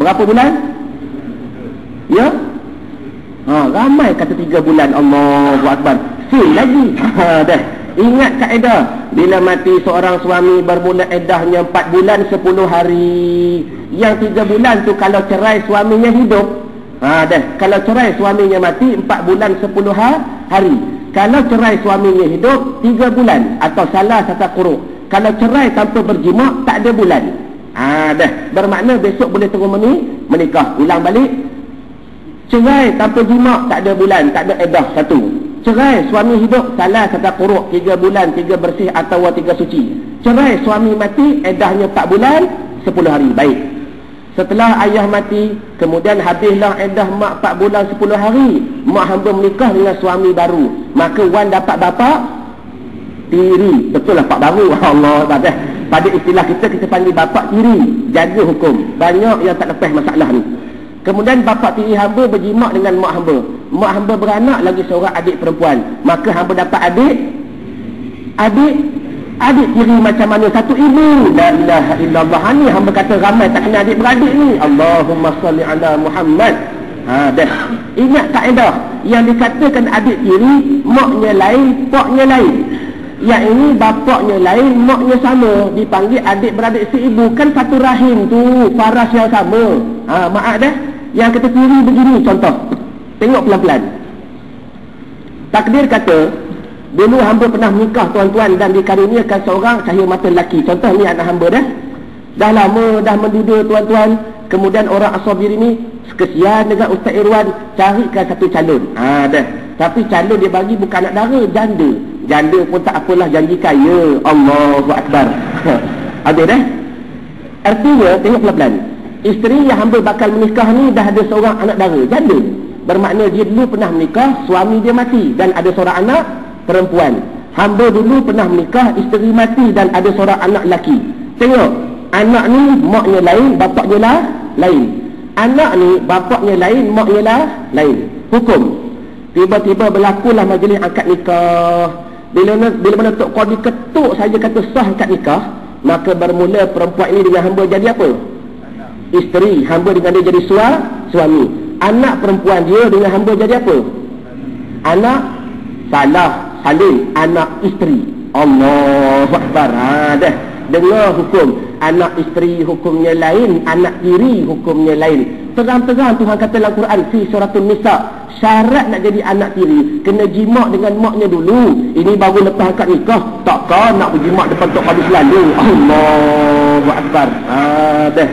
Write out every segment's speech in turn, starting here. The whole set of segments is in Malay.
Berapa bulan? Ya? Ramai kata 3 bulan. Allahu Akbar. Sin lagi. Dah. Ingat kaedah. Bila mati seorang suami bermula eddahnya 4 bulan 10 hari. Yang 3 bulan tu kalau cerai suaminya hidup. Dah. Kalau cerai suaminya mati 4 bulan 10 hari. Kalau cerai suaminya hidup 3 bulan atau salah satu quru'. Kalau cerai tanpa berjima' tak ada bulan. Dah. Bermakna besok boleh terus menikah. Ulang balik. Cerai tanpa jima' tak ada bulan, tak ada edah satu. Cerai suami hidup salah satu quru', 3 bulan, 3 bersih atau 3 suci. Cerai suami mati eddahnya 4 bulan 10 hari. Baik. Setelah ayah mati, kemudian habislah eddah mak 4 bulan 10 hari. Mak hamba menikah dengan suami baru. Maka wan dapat bapa tiri. Betul lah pak baru. Allah badah. Pada istilah kita panggil bapa tiri. Jaga hukum. Banyak yang tak lepas masalah ni. Kemudian bapa tiri hamba berjimak dengan mak hamba. Mak hamba beranak lagi seorang adik perempuan. Maka hamba dapat adik tiri macam mana? Satu ibu. La ilaha illallah. Ni hamba kata ramai tak kena adik-beradik ni. Allahumma salli ala Muhammad. Dah. Ingat kaedah. Yang dikatakan adik tiri, maknya lain, poknya lain. Yang ini bapaknya lain, maknya sama. Dipanggil adik-beradik seibu. Kan satu rahim tu, faras yang sama. Maaf dah. Yang kata tiri begini contoh. Tengok pelan-pelan. Takdir kata, dulu hamba pernah menikah tuan-tuan dan dikaruniakan seorang cahaya mata lelaki. Contoh ni anak hamba dah. Dah lama dah menduda tuan-tuan. Kemudian orang asabir ini kesian dengan Ustaz Irwan, carikan satu calon. Dah. Tapi calon dia bagi bukan anak dara, janda. Janda pun tak apalah, janji kaya. Allahu Akbar. Ada dah. Artinya tengok pelan-pelan. Isteri yang hamba bakal menikah ni dah ada seorang anak dara, janda. Bermakna dia dulu pernah menikah, suami dia mati dan ada seorang anak perempuan. Hamba dulu pernah menikah, isteri mati dan ada seorang anak lelaki. Tengok, anak ni maknya lain, bapaknya lah lain. Anak ni bapaknya lain, maknya lah lain. Hukum. Tiba-tiba berlakulah majlis akad nikah. Bila mana Tok Qadi ketuk saja kata sah akad nikah, maka bermula perempuan ini dengan hamba jadi apa? Isteri. Hamba dengan dia jadi suami. Anak perempuan dia dengan hamba jadi apa? Anak. Salah. Salin. Anak isteri. Allahu Akbar. Dah. Dengar hukum. Anak isteri hukumnya lain, anak tiri hukumnya lain. Terang-terang Tuhan kata dalam Quran fi suratul Nisa, syarat nak jadi anak tiri kena jimak dengan maknya dulu. Ini baru lepas akad nikah. Takkan nak berjimak depan Tok Qadi selalu. Allahu Akbar. Dah.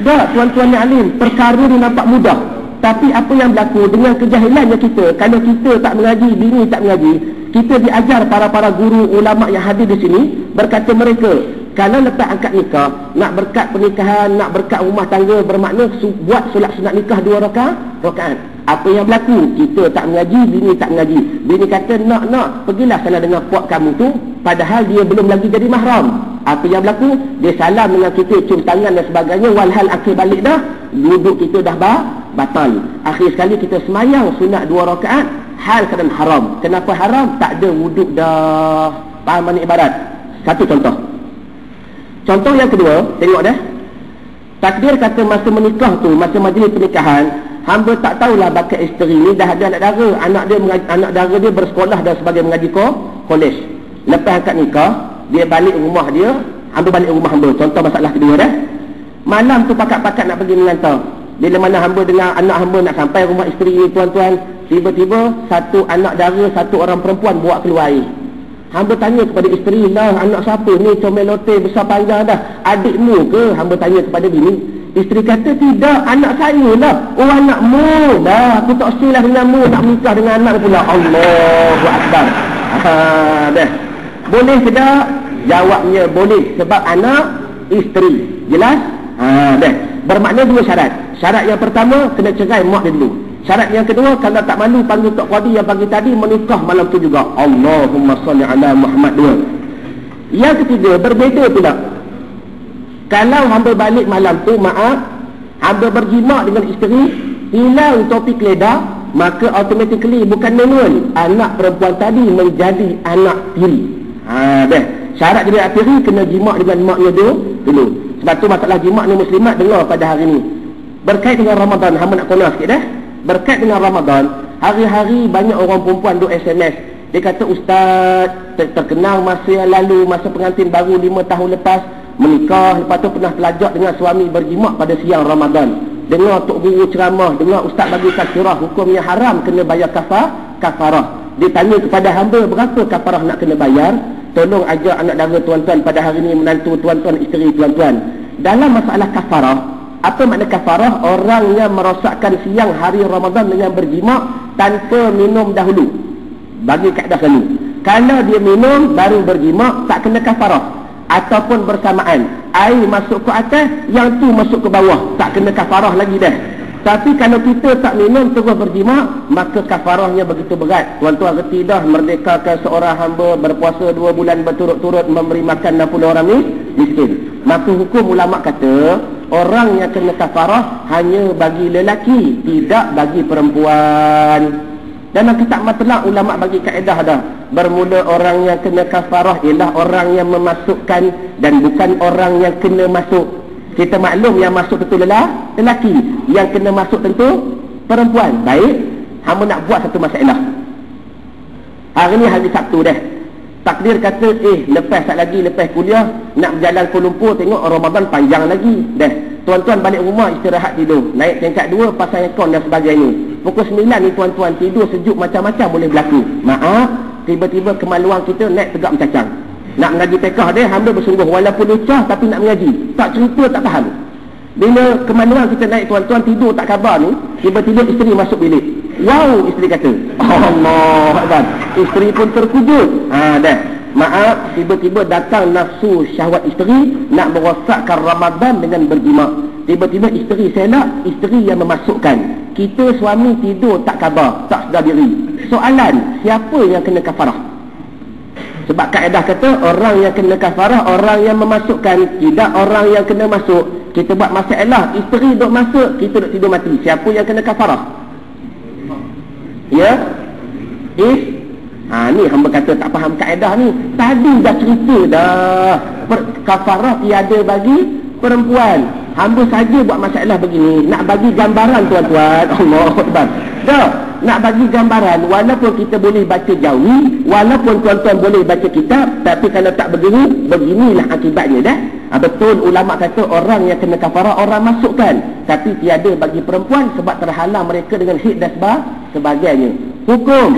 Dah tuan-tuan yang alim, perkara ni nampak mudah. Tapi apa yang berlaku dengan kejahilannya kita, kalau kita tak mengaji, bini tak mengaji, kita diajar para guru ulama yang hadir di sini, berkata mereka, kalau lepas akad nikah, nak berkat pernikahan, nak berkat rumah tangga, bermakna buat solat sunat nikah 2 rakaat. Apa yang berlaku? Kita tak mengaji, bini tak mengaji. Bini kata, nak, pergilah sana dengan puak kamu tu, padahal dia belum lagi jadi mahram. Apa yang berlaku? Dia salam dengan kita, cium tangan dan sebagainya, walhal akhir balik dah, duduk kita dah batal. Akhir sekali kita semayang sunat 2 rakaat, hal keadaan haram. Kenapa haram? Tak ada wuduk dah. Faham mana ibarat? Satu contoh. Contoh yang kedua, tengok dah. Takdir kata masa menikah tu, masa majlis pernikahan, hamba tak tahulah bakat isteri ni dah ada anak dara. Anak dara dia bersekolah dan sebagai mengaji kolej. Lepas akad nikah, dia balik rumah dia, hamba balik rumah hamba. Contoh masalah kedua dah. Malam tu pakat-pakat nak pergi mengantar. Bila mana hamba dengan anak hamba nak sampai rumah isteri ni tuan-tuan, tiba-tiba satu anak dara, satu orang perempuan bawa keluar air. Hamba tanya kepada isteri, lah anak siapa ni, comel lote besar panjang dah, adikmu ke? Hamba tanya kepada bini. Isteri kata, tidak, anak saya lah. Oh, anakmu dah, aku tak silah denganmu, nak menikah dengan anak pula. Allahu Akbar. Dah. Boleh ke tak? Jawabnya boleh, sebab anak isteri. Jelas? Dah. Bermakna 2 syarat. Syarat yang pertama, kena cerai mak dia dulu. Syarat yang kedua, kalau tak malu panggil Tok Qadi yang pagi tadi, menikah malam tu juga. Allahumma salli ala Muhammad 2. Yang ketiga, berbeza pula. Kalau hamba balik malam tu, maaf, hamba berjimak dengan isteri, hilang topik lidah, maka automatically bukan manual, anak perempuan tadi menjadi anak tiri. Dah. Syarat jadi anak tiri kena jimak dengan maknya dulu. Sebab tu masalah jimak ni muslimat dengar pada hari ni. Berkait dengan Ramadan, hamba nak kena sikit dah. Berkait dengan Ramadan, hari-hari banyak orang perempuan duk SMS. Dia kata, ustaz, terkenal masa yang lalu, masa pengantin baru 5 tahun lepas menikah, lepas tu pernah pelajak dengan suami berjimat pada siang Ramadan. Dengar tok guru ceramah, dengar ustaz bagi tazkirah, hukumnya haram, kena bayar kafarah. Dia tanya kepada hamba, berapa kafarah nak kena bayar? Tolong ajar anak dara tuan-tuan pada hari ini, menantu tuan-tuan, isteri tuan-tuan. Dalam masalah kafarah, apa makna kafarah? Orang yang merosakkan siang hari Ramadan dengan berjimat tanpa minum dahulu. Bagi kaedah selalu, kalau dia minum baru berjimat, tak kena kafarah. Ataupun bersamaan, air masuk ke atas, yang tu masuk ke bawah, tak kena kafarah lagi dah. Tapi kalau kita tak minum terus berjimat, maka kafarahnya begitu berat. Tuan-tuan reti dah, merdekakan seorang hamba, berpuasa 2 bulan berturut-turut, memberi makan 60 orang miskin. Maka hukum ulama kata, orang yang kena kafarah hanya bagi lelaki, tidak bagi perempuan. Dalam kitab Matlaq, ulama bagi kaedah dah. Bermula orang yang kena kafarah ialah orang yang memasukkan dan bukan orang yang kena masuk. Kita maklum yang masuk tentu lelaki, yang kena masuk tentu perempuan. Baik, hamba nak buat satu masalah. Hari ni hari Sabtu dah. Takdir kata, lepas kuliah nak berjalan Kuala Lumpur, tengok Ramadan panjang lagi dah. Tuan-tuan balik rumah istirahat tidur, naik tingkat 2 pasang aircon dan sebagainya. Pukul 9 ni tuan-tuan tidur sejuk, macam-macam boleh berlaku. Maaf, tiba-tiba kemaluan kita naik tegak mencacang. Nak mengaji tekah dia, hamba bersungguh walaupun lucah tapi nak mengaji. Tak cerita tak faham. Bila kemaluan kita naik tuan-tuan, tidur tak khabar ni, tiba-tiba isteri masuk bilik. Wow, isteri kata, Allah Akbar. Isteri pun terkejut. Dah. Maaf, tiba-tiba datang nafsu syahwat isteri nak merosakkan Ramadan dengan berjimat. Tiba-tiba isteri selak, isteri yang memasukkan. Kita suami tidur tak khabar, tak sedar diri. Soalan, siapa yang kena kafarah? Sebab kaedah kata, orang yang kena kafarah, orang yang memasukkan, tidak orang yang kena masuk. Kita buat masalah, isteri duk masuk, kita duk tidur mati. Siapa yang kena kafarah? Ya? Ni hamba kata tak faham kaedah ni. Tadi dah cerita dah. Kafarah tiada bagi perempuan. Hamba saja buat masalah begini, nak bagi gambaran tuan-tuan. Allah Akbar. Dah, nak bagi gambaran, walaupun kita boleh baca jawi, walaupun tuan-tuan boleh baca kitab, tapi kalau tak begini, beginilah akibatnya dah. Betul ulama kata orang yang kena kafarah orang masukkan, tapi tiada bagi perempuan sebab terhalang mereka dengan hid dan sebagainya. Hukum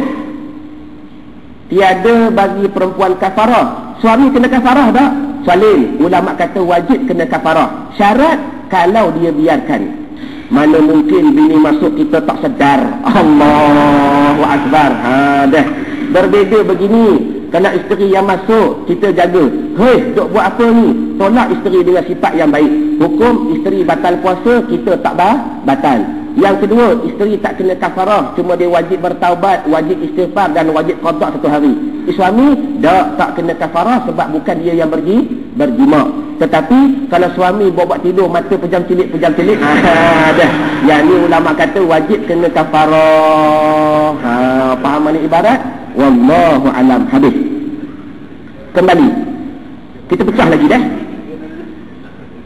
tiada bagi perempuan kafarah. Suami kena kafarah tak? Salim, ulama kata wajib kena kafarah. Syarat kalau dia biarkan. Mana mungkin bini masuk kita tak sedar. Allahu Akbar. Dah. Berbeza begini. Kalau isteri yang masuk, kita jaga. Hei, duk buat apa ni? Tolak isteri dengan sifat yang baik. Hukum isteri batal puasa, kita tak batal. Yang kedua, isteri tak kena kafarah, cuma dia wajib bertaubat, wajib istighfar dan wajib qada 1 hari. Suami tak kena kafarah sebab bukan dia yang berjimat. Tetapi kalau suami buat tidur mata pejam celik dah. Yang ni ulama kata wajib kena kafarah. Faham mana ibarat? Wallahu alam. Habis. Kembali. Kita pecah lagi dah.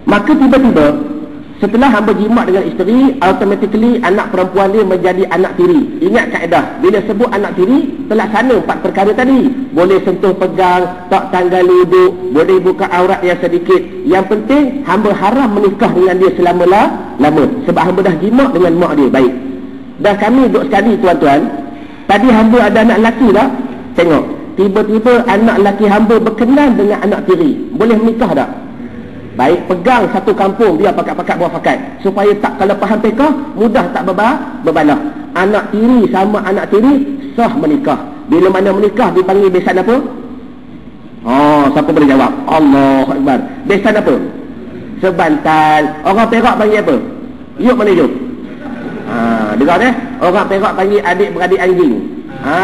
Maka tiba-tiba setelah hamba jimat dengan isteri, automatically anak perempuan dia menjadi anak tiri. Ingat kaedah, bila sebut anak tiri, terlaksana 4 perkara tadi. Boleh sentuh pegang, tak tanggal duduk, boleh buka aurat yang sedikit. Yang penting, hamba haram menikah dengan dia selama-lama. Sebab hamba dah jimat dengan mak dia. Baik. Dah kami duduk sekali tuan-tuan. Tadi hamba ada anak lelaki tak? Tengok. Tiba-tiba anak lelaki hamba berkenan dengan anak tiri. Boleh menikah tak? Baik, pegang satu kampung dia pakat-pakat buah fakat. Supaya tak, kalau faham fiqah, mudah tak berbalah. Anak tiri sama anak tiri, sah menikah. Bila mana menikah, dipanggil besan apa? Siapa boleh jawab? Allahu Akbar. Besan apa? Sebantal. Orang Perak panggil apa? Yuk mana yuk? Dengar dah? Orang Perak panggil adik-beradik anjing.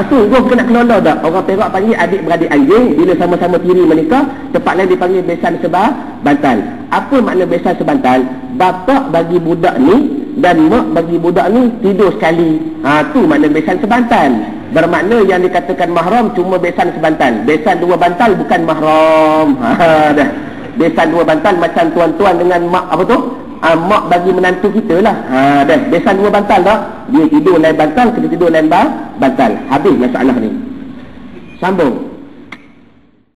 Sungguh kena kelola tak? Orang Perak panggil adik-beradik anjing. Bila sama-sama tiri menikah, tempat lain dipanggil besan sebantal. Apa makna besan sebantal? Bapa bagi budak ni dan mak bagi budak ni tidur sekali. Tu makna besan sebantal. Bermakna yang dikatakan mahram cuma besan sebantal. Besan 2 bantal bukan mahram. Dah. Besan 2 bantal macam tuan-tuan dengan mak apa tu? mak bagi menantu kita lah. Dah. Biasa 2 bantal tak? Dia tidur lain bantal, kita tidur lain bantal. Habis masalah ni. Sambung.